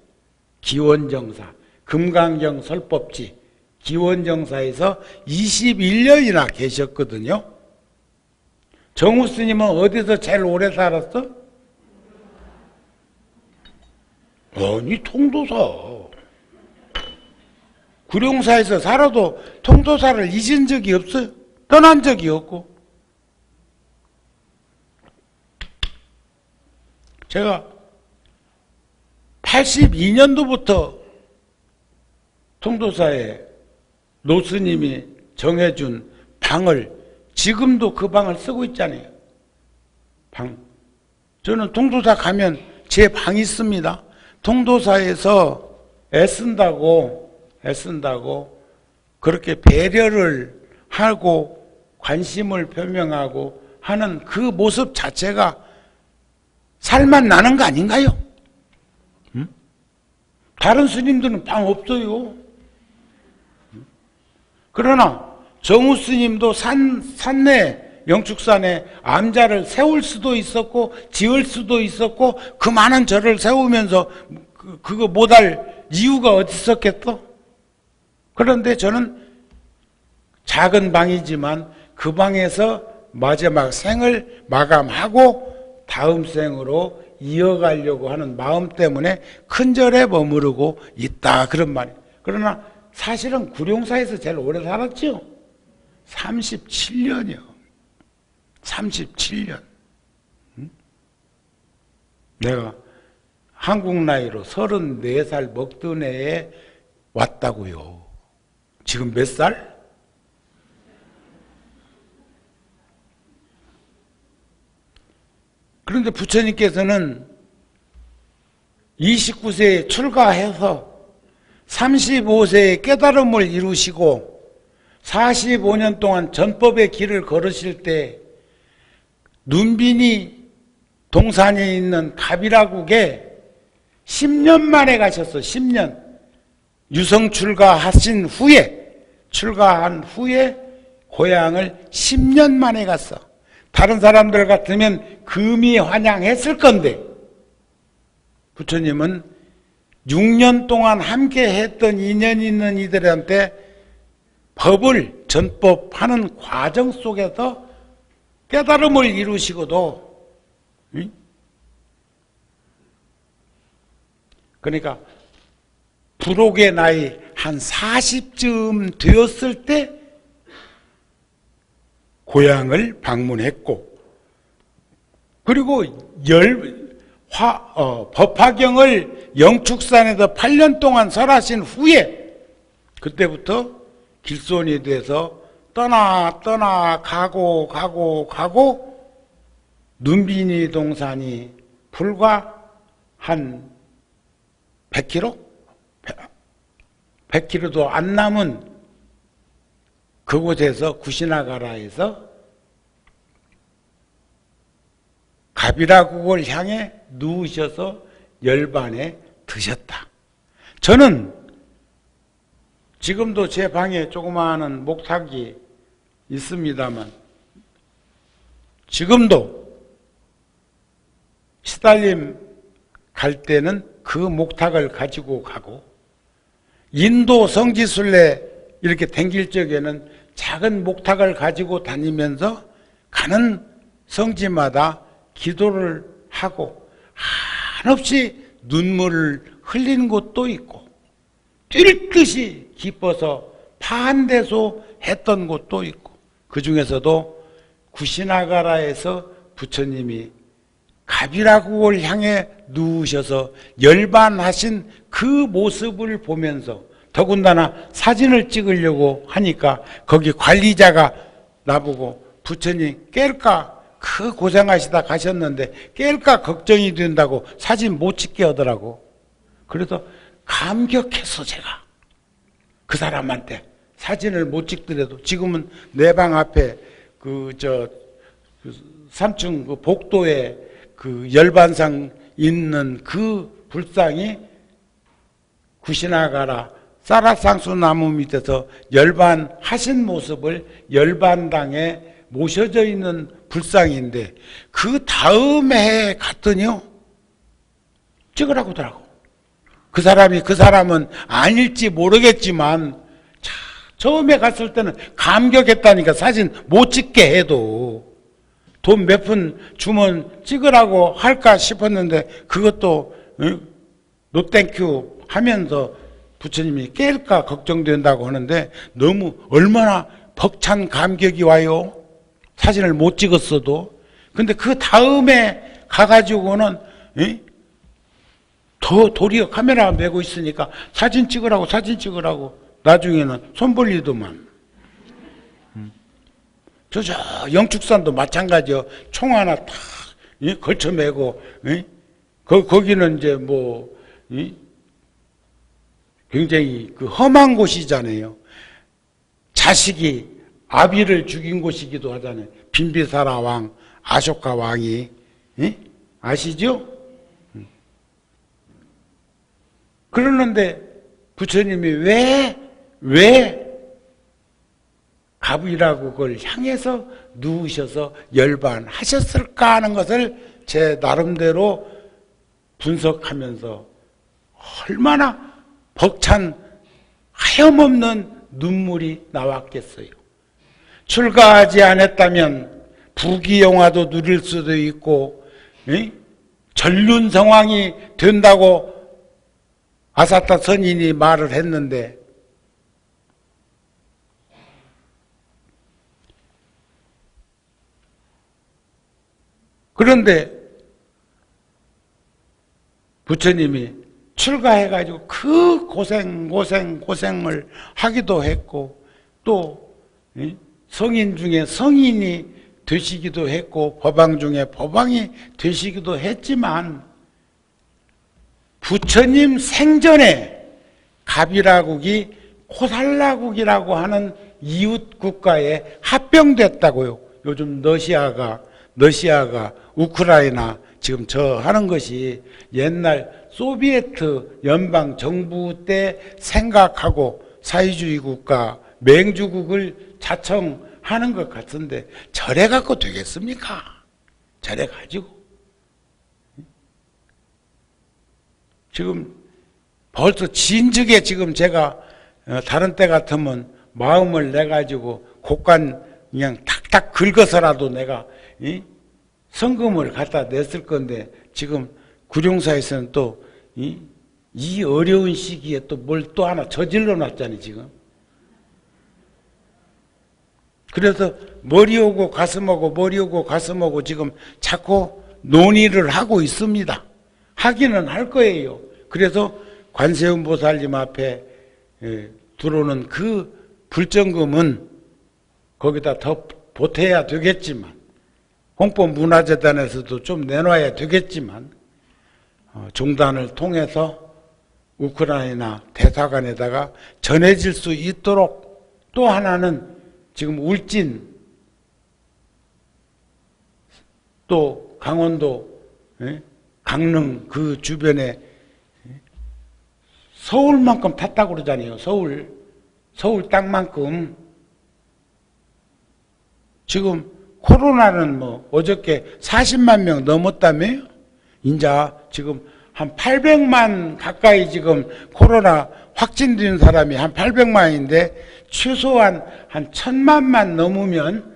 기원정사, 금강경 설법지 기원정사에서 21년이나 계셨거든요. 정우 스님은 어디서 제일 오래 살았어? 아니, 통도사. 구룡사에서 살아도 통도사를 잊은 적이 없어요. 떠난 적이 없고. 제가 82년도부터 통도사에 노스님이 정해준 방을, 지금도 그 방을 쓰고 있잖아요. 방. 저는 통도사 가면 제 방이 있습니다. 통도사에서 애쓴다고 그렇게 배려를 하고 관심을 표명하고 하는 그 모습 자체가 살만 나는 거 아닌가요? 응? 다른 스님들은 방 없어요. 그러나 정우 스님도 산내 영축산에 암자를 세울 수도 있었고 지을 수도 있었고 그 많은 절을 세우면서 그거 못할 이유가 어디 있었겠어? 그런데 저는 작은 방이지만 그 방에서 마지막 생을 마감하고 다음 생으로 이어가려고 하는 마음 때문에 큰 절에 머무르고 있다, 그런 말이에요. 그러나 사실은 구룡사에서 제일 오래 살았죠. 37년이요. 37년. 내가 한국 나이로 34살 먹던 해에 왔다고요. 지금 몇 살? 그런데 부처님께서는 29세에 출가해서 35세에 깨달음을 이루시고 45년 동안 전법의 길을 걸으실 때 눈빈이 동산에 있는 가비라국에 10년 만에 가셨어. 10년. 유성 출가한 후에 고향을 10년 만에 갔어. 다른 사람들 같으면 금이 환향했을 건데 부처님은 6년 동안 함께 했던 인연 있는 이들한테 법을 전법하는 과정 속에서 깨달음을 이루시고도, 그러니까 불혹의 나이 한 40쯤 되었을 때 고향을 방문했고, 그리고 법화경을 영축산에서 8년 동안 설하신 후에 그때부터 길손이 돼서 떠나 가고 눈비니 동산이 불과 한 100km? 100km도 안 남은 그곳에서 구시나가라에서 가비라국을 향해 누우셔서 열반에 드셨다. 저는 지금도 제 방에 조그마한 목탁이 있습니다만, 지금도 시달림 갈 때는 그 목탁을 가지고 가고, 인도 성지순례 이렇게 댕길 적에는 작은 목탁을 가지고 다니면서 가는 성지마다 기도를 하고 한없이 눈물을 흘리는 곳도 있고, 뛸 듯이 기뻐서 파한대소 했던 곳도 있고, 그 중에서도 구시나가라에서 부처님이 가비라국을 향해 누우셔서 열반하신 그 모습을 보면서, 더군다나 사진을 찍으려고 하니까 거기 관리자가 나보고 부처님 깰까? 그 고생하시다 가셨는데 깰까 걱정이 된다고 사진 못 찍게 하더라고. 그래서 감격했어. 제가 그 사람한테 사진을 못 찍더라도, 지금은 내 방 앞에 그 3층 그 복도에 그 열반상 있는 그 불상이 구시나가라 사라상수 나무 밑에서 열반하신 모습을 열반당에 모셔져 있는 불상인데, 그 다음에 갔더니요 찍으라고 하더라고. 그 사람은 아닐지 모르겠지만 처음에 갔을 때는 감격했다니까. 사진 못 찍게 해도 돈 몇 푼 주면 찍으라고 할까 싶었는데, 그것도 노땡큐 하면서 부처님이 깰까 걱정된다고 하는데, 너무 얼마나 벅찬 감격이 와요. 사진을 못 찍었어도. 근데 그 다음에 가가지고는 더 도리어 카메라 메고 있으니까 사진 찍으라고 나중에는 손 벌리더만. 저 영축산도 마찬가지요. 총 하나 탁 걸쳐 메고, 거기는 이제 굉장히 그 험한 곳이잖아요. 자식이 아비를 죽인 곳이기도 하잖아요. 빈비사라 왕, 아쇼카 왕이. 아시죠? 그러는데 부처님이 왜 가비라국을 향해서 누우셔서 열반하셨을까 하는 것을 제 나름대로 분석하면서 얼마나 벅찬 하염없는 눈물이 나왔겠어요. 출가하지 않았다면 부귀영화도 누릴 수도 있고, 전륜 성왕이 된다고 아사타 선인이 말을 했는데, 그런데 부처님이 출가해가지고 그 고생을 하기도 했고, 또 성인 중에 성인이 되시기도 했고, 법왕 중에 법왕이 되시기도 했지만, 부처님 생전에 가비라국이 코살라국이라고 하는 이웃 국가에 합병됐다고요. 요즘 러시아가 우크라이나 지금 저 하는 것이 옛날 소비에트 연방 정부 때 생각하고 사회주의 국가 맹주국을 자청하는 것 같은데, 저래 갖고 되겠습니까? 저래 가지고 지금 벌써 진즉에 지금 제가 다른 때 같으면 마음을 내가지고 곡간 그냥 탁탁 긁어서라도 내가 성금을 갖다 냈을 건데 지금 구룡사에서는 또 이 어려운 시기에 또 뭘 또 하나 저질러 놨잖아요 지금. 그래서 머리 오고 가슴 오고 머리 오고 가슴 오고 지금 자꾸 논의를 하고 있습니다. 하기는 할 거예요. 그래서 관세음보살님 앞에 들어오는 그 불정금은 거기다 더 보태야 되겠지만 홍보문화재단에서도 좀 내놔야 되겠지만 종단을 통해서 우크라이나 대사관에다가 전해질 수 있도록 또 하나는 지금 울진 또 강원도 강릉 그 주변에 서울만큼 탔다고 그러잖아요. 서울 땅만큼. 지금 코로나는 뭐 어저께 40만 명 넘었다며요? 인자 지금 한 800만 가까이 지금 코로나 확진된 사람이 한 800만인데 최소한 한 1000만만 넘으면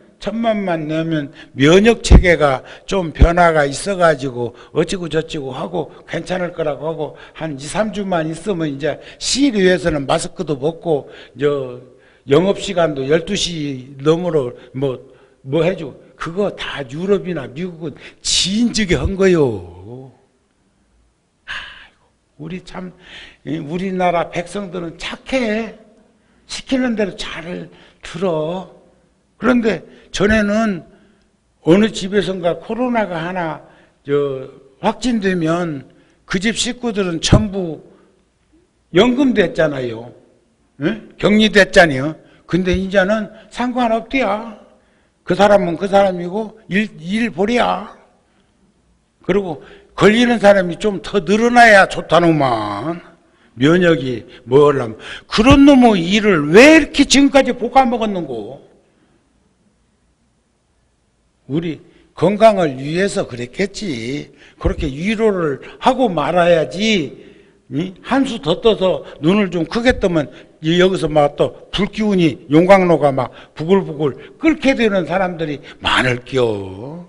면역 체계가 좀 변화가 있어가지고 어찌고 저찌고 하고 괜찮을 거라고 하고 한 2, 3주만 있으면 이제 시위에서는 마스크도 벗고 영업시간도 12시 넘으로 뭐 해주고 그거 다 유럽이나 미국은 진즉에 한 거요. 우리 참 우리나라 백성들은 착해. 시키는 대로 잘 들어. 그런데 전에는 어느 집에선가 코로나가 하나 확진되면 그 집 식구들은 전부 연금됐잖아요. 격리됐잖아요. 근데 이제는 상관없대야. 그 사람은 그 사람이고 일 보랴. 그리고 걸리는 사람이 좀 더 늘어나야 좋다노만. 면역이 뭐라면 그런 놈의 일을 왜 이렇게 지금까지 볶아먹었는고. 우리 건강을 위해서 그랬겠지. 그렇게 위로를 하고 말아야지. 한수 더 떠서 눈을 좀 크게 뜨면 여기서 막 또 불기운이 용광로가 막 부글부글 끓게 되는 사람들이 많을겨.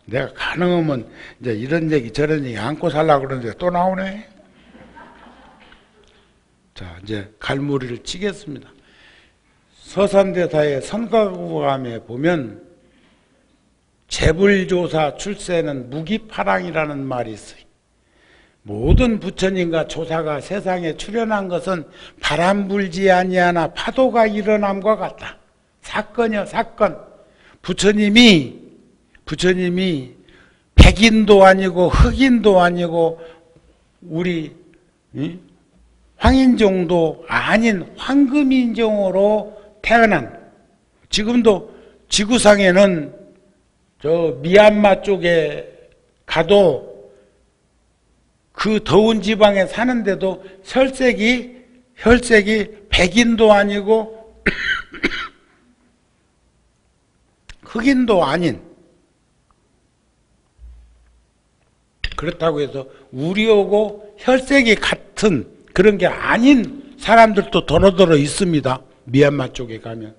내가 가능하면 이제 이런 얘기 저런 얘기 안고 살라고 그러는데 또 나오네. 자, 이제 갈무리를 치겠습니다. 서산대사의 선가구감에 보면 재불조사 출세는 무기파랑이라는 말이 있어요. 모든 부처님과 조사가 세상에 출현한 것은 바람 불지 아니하나 파도가 일어남과 같다. 사건이요, 사건. 부처님이 백인도 아니고 흑인도 아니고 우리 황인종도 아닌 황금인종으로 태어난, 지금도 지구상에는 저 미얀마 쪽에 가도 그 더운 지방에 사는데도 혈색이 백인도 아니고 흑인도 아닌, 그렇다고 해서 우리하고 혈색이 같은 그런 게 아닌 사람들도 도로도로 있습니다. 미얀마 쪽에 가면.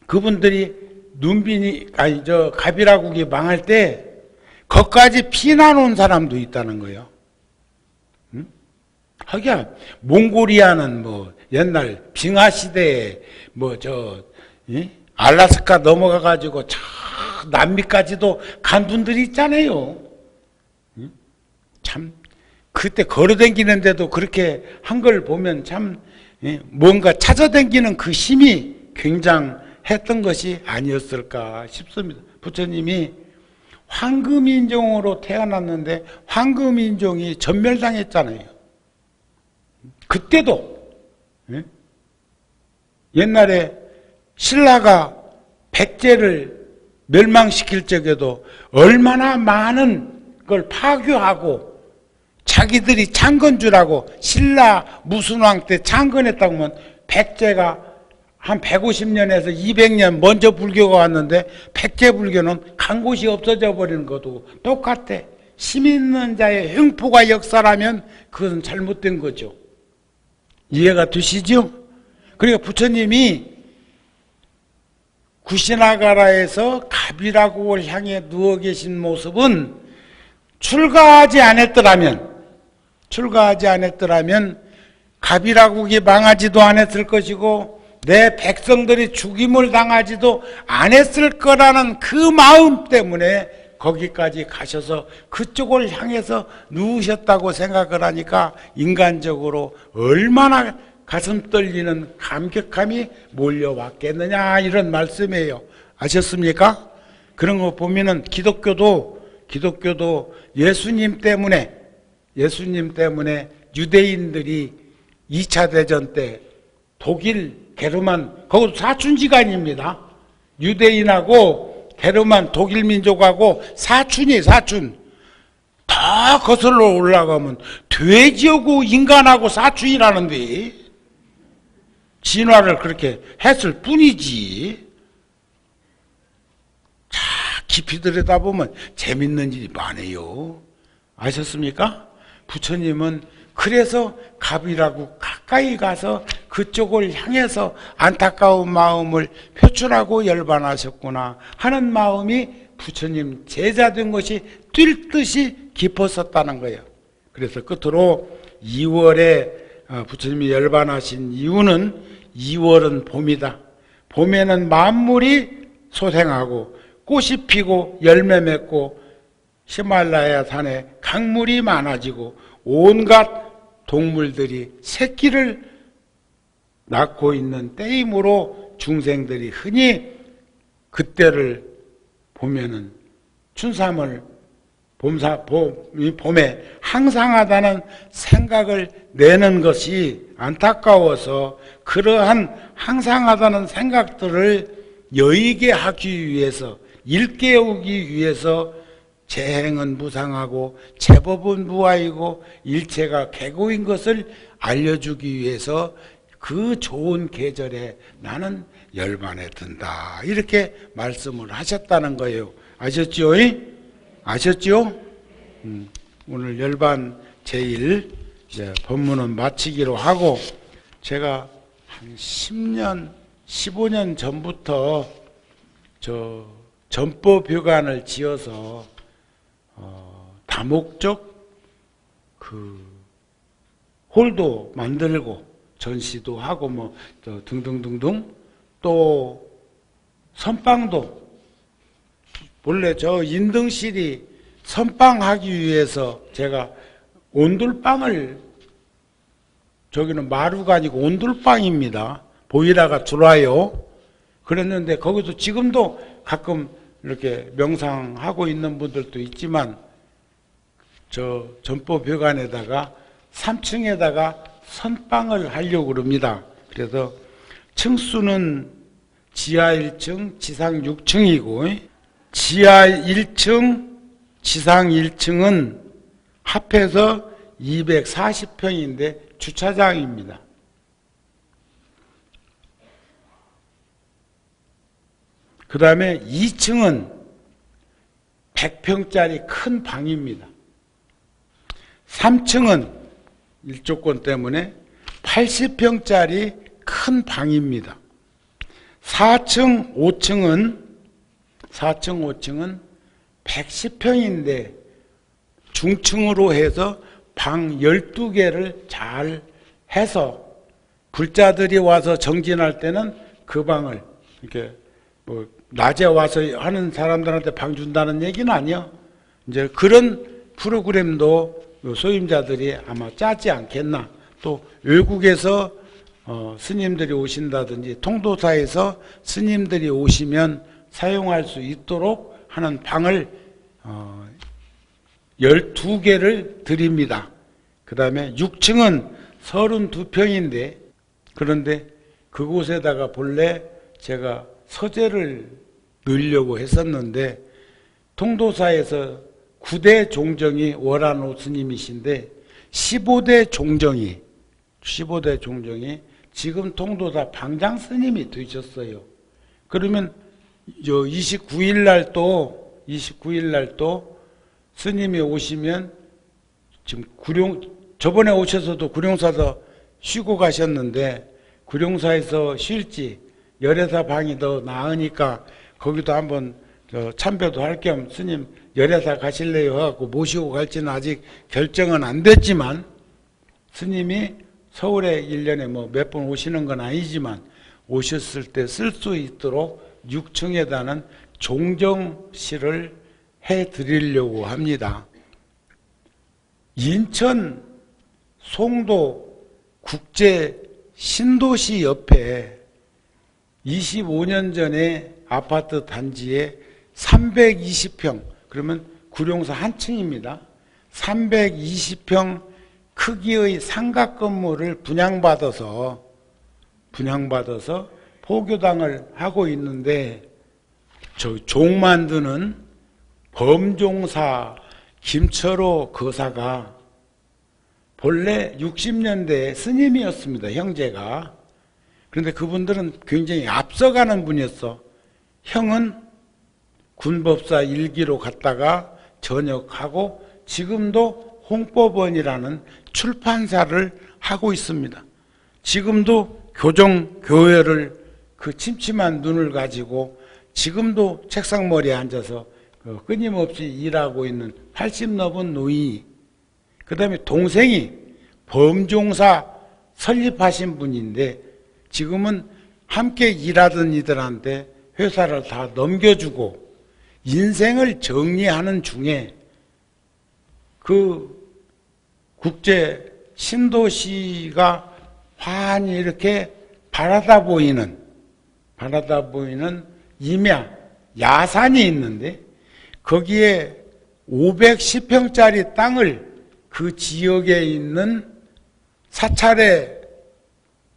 그분들이 가비라국이 망할 때 거기까지 피난 온 사람도 있다는 거예요. 하기야 몽골리아는 뭐 옛날 빙하 시대에 알라스카 넘어가 가지고 저 남미까지도 간 분들이 있잖아요. 참 그때 걸어다니는데도 그렇게 한 걸 보면 참 뭔가 찾아다니는 그 힘이 굉장했던 것이 아니었을까 싶습니다. 부처님이 황금인종으로 태어났는데 황금인종이 전멸당했잖아요. 그때도 옛날에 신라가 백제를 멸망시킬 적에도 얼마나 많은 걸 파괴하고 자기들이 창건주라고 신라 무순왕 때 창건했다고 하면 백제가 한 150년에서 200년 먼저 불교가 왔는데 백제 불교는 간 곳이 없어져 버리는 것도 똑같아. 힘 있는 자의 횡포가 역사라면 그것은 잘못된 거죠. 이해가 되시죠? 그러니까 부처님이 구시나가라에서 갑이라고를 향해 누워 계신 모습은 출가하지 않았더라면 갑이라국이 망하지도 않았을 것이고 내 백성들이 죽임을 당하지도 않았을 거라는 그 마음 때문에 거기까지 가셔서 그쪽을 향해서 누우셨다고 생각을 하니까 인간적으로 얼마나 가슴 떨리는 감격함이 몰려왔겠느냐 이런 말씀이에요. 아셨습니까? 그런 거 보면은 기독교도 예수님 때문에 유대인들이 2차 대전 때 독일 게르만, 거기도 사춘지간입니다. 유대인하고 게르만 독일 민족하고 사춘. 다 거슬러 올라가면 돼지하고 인간하고 사춘이라는데 진화를 그렇게 했을 뿐이지. 자, 깊이 들여다보면 재밌는 일이 많아요. 아셨습니까? 부처님은 그래서 갑이라고 가까이 가서 그쪽을 향해서 안타까운 마음을 표출하고 열반하셨구나 하는 마음이 부처님 제자된 것이 뛸 듯이 깊었었다는 거예요. 그래서 끝으로 2월에 부처님이 열반하신 이유는 2월은 봄이다. 봄에는 만물이 소생하고 꽃이 피고 열매 맺고 히말라야 산에 강물이 많아지고 온갖 동물들이 새끼를 낳고 있는 때이므로 중생들이 흔히 그때를 보면은 춘삼을 봄에 항상하다는 생각을 내는 것이 안타까워서 그러한 항상하다는 생각들을 여의게 하기 위해서 일깨우기 위해서 재행은 무상하고 제법은 무아이고 일체가 개고인 것을 알려주기 위해서 그 좋은 계절에 나는 열반에 든다 이렇게 말씀을 하셨다는 거예요. 아셨죠? 아셨죠? 오늘 열반 제1 이제 법문은 마치기로 하고 제가 한 10년 15년 전부터 저 전법묘관을 지어서 다목적 그 홀도 만들고 전시도 하고 뭐 등등등등 또 선빵도 원래 저 인등실이 선빵하기 위해서 제가 온돌빵을 저기는 마루가 아니고 온돌빵입니다. 보이라가 들어와요. 그랬는데 거기서 지금도 가끔 이렇게 명상하고 있는 분들도 있지만 저 전법묘관에다가 3층에다가 선빵을 하려고 그럽니다. 그래서 층수는 지하 1층, 지상 6층이고 지하 1층, 지상 1층은 합해서 240평인데 주차장입니다. 그 다음에 2층은 100평짜리 큰 방입니다. 3층은 일조권 때문에 80평짜리 큰 방입니다. 4층, 5층은 110평인데 중층으로 해서 방 12개를 잘 해서 불자들이 와서 정진할 때는 그 방을 이렇게 뭐 낮에 와서 하는 사람들한테 방 준다는 얘기는 아니요. 이제 그런 프로그램도 소임자들이 아마 짜지 않겠나. 또 외국에서 스님들이 오신다든지 통도사에서 스님들이 오시면 사용할 수 있도록 하는 방을 12개를 드립니다. 그 다음에 6층은 32평인데 그런데 그곳에다가 본래 제가 서재를 넣으려고 했었는데 통도사에서 9대 종정이 월안호 스님이신데 15대 종정이 지금 통도사 방장 스님이 되셨어요. 그러면 29일 날 또 스님이 오시면 지금 저번에 오셔서도 구룡사서 쉬고 가셨는데 구룡사에서 쉴지 열애사 방이 더 나으니까 거기도 한번 참배도 할 겸 스님 열애사 가실래요 하고 모시고 갈지는 아직 결정은 안 됐지만 스님이 서울에 1년에 뭐 몇 번 오시는 건 아니지만 오셨을 때 쓸 수 있도록 6층에다는 종정실을 해드리려고 합니다. 인천 송도 국제 신도시 옆에 25년 전에 아파트 단지에 320평, 그러면 구룡사 한 층입니다. 320평 크기의 삼각 건물을 분양받아서 포교당을 하고 있는데 저 종 만드는 범종사 김철호 거사가 본래 60년대 스님이었습니다. 형제가. 그런데 그분들은 굉장히 앞서가는 분이었어. 형은 군법사 1기로 갔다가 전역하고 지금도 홍법원이라는 출판사를 하고 있습니다. 지금도 교정교회를 그 침침한 눈을 가지고 지금도 책상머리에 앉아서 끊임없이 일하고 있는 80 넘은 노인이, 그 다음에 동생이 범종사 설립하신 분인데 지금은 함께 일하던 이들한테 회사를 다 넘겨주고 인생을 정리하는 중에 그 국제 신도시가 환히 이렇게 바라다 보이는 임야, 야산이 있는데 거기에 510평짜리 땅을 그 지역에 있는 사찰에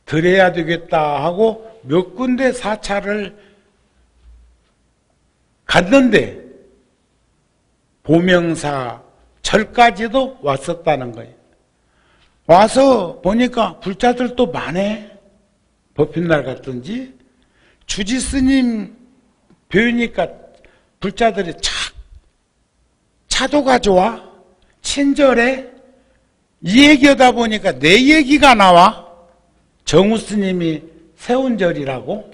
드려야 되겠다 하고 몇 군데 사찰을 갔는데 보명사 절까지도 왔었다는 거예요. 와서 보니까 불자들도 많네. 법힌날 갔든지 주지 스님 배우니까 불자들이 차도가 좋아, 친절해. 이 얘기하다 보니까 내 얘기가 나와. 정우 스님이 세운 절이라고.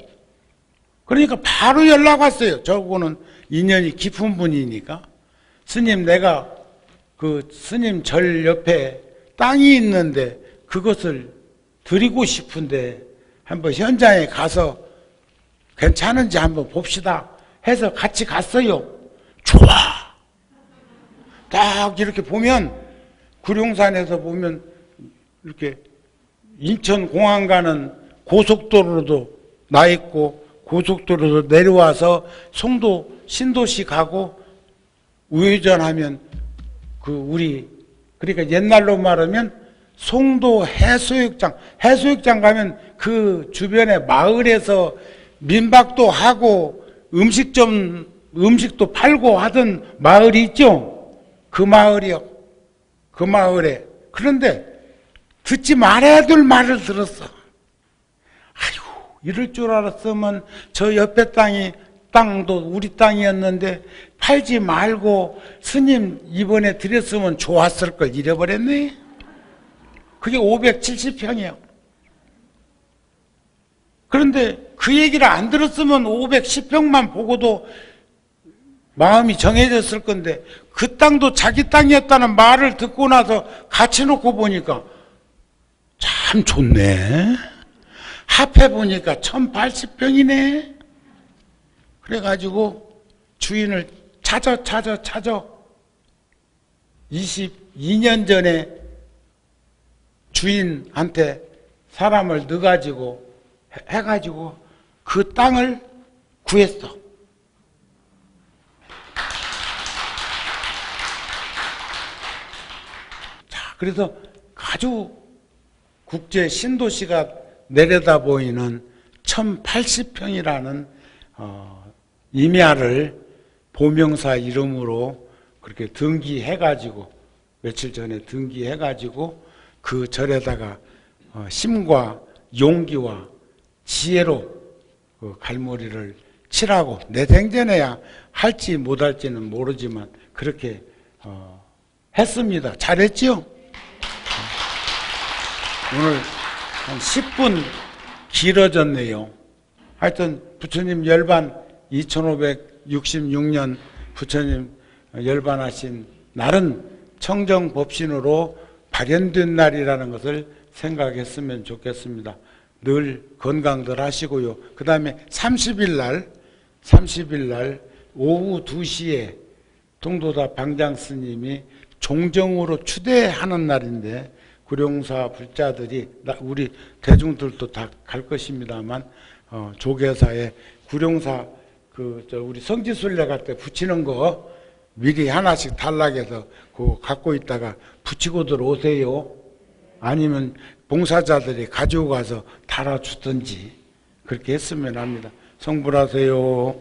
그러니까 바로 연락 왔어요. 저거는 인연이 깊은 분이니까. 스님, 내가 그 스님 절 옆에 땅이 있는데 그것을 드리고 싶은데 한번 현장에 가서 괜찮은지 한번 봅시다 해서 같이 갔어요. 좋아. 딱 이렇게 보면 구룡산에서 보면 이렇게 인천공항 가는 고속도로도 나 있고 고속도로도 내려와서 송도 신도시 가고 우회전하면 그러니까 옛날로 말하면 송도 해수욕장 가면 그 주변에 마을에서 민박도 하고 음식도 팔고 하던 마을이 있죠. 그 마을이요. 그 마을에. 그런데 듣지 말아야 될 말을 들었어. 아이고, 이럴 줄 알았으면 저 옆에 땅도 우리 땅이었는데 팔지 말고 스님 이번에 드렸으면 좋았을 걸 잃어버렸네. 그게 570평이에요. 그런데 그 얘기를 안 들었으면 510평만 보고도 마음이 정해졌을 건데 그 땅도 자기 땅이었다는 말을 듣고 나서 같이 놓고 보니까 참 좋네. 합해보니까 1080평이네. 그래가지고 주인을 찾아 22년 전에 주인한테 사람을 넣어가지고 해가지고 그 땅을 구했어. 자, 그래서 아주 국제 신도시가 내려다 보이는 1080평이라는 임야를 보명사 이름으로 그렇게 등기해가지고 며칠 전에 등기해가지고 그 절에다가 심과 용기와 지혜로 그 갈무리를 칠하고 내 생전에야 할지 못할지는 모르지만 그렇게 했습니다. 잘했죠? 오늘 한 10분 길어졌네요. 하여튼 부처님 열반 2566년 부처님 열반하신 날은 청정법신으로 발현된 날이라는 것을 생각했으면 좋겠습니다. 늘 건강들 하시고요. 그 다음에 30일 날 오후 2시에 동도다 방장 스님이 종정으로 추대하는 날인데 구룡사 불자들이 우리 대중들도 다 갈 것입니다만 조계사에 구룡사 우리 성지순례 갈 때 붙이는 거 미리 하나씩 탈락해서 그거 갖고 있다가 붙이고들 오세요. 아니면 봉사자들이 가지고 가서 달아주든지 그렇게 했으면 합니다. 성불하세요.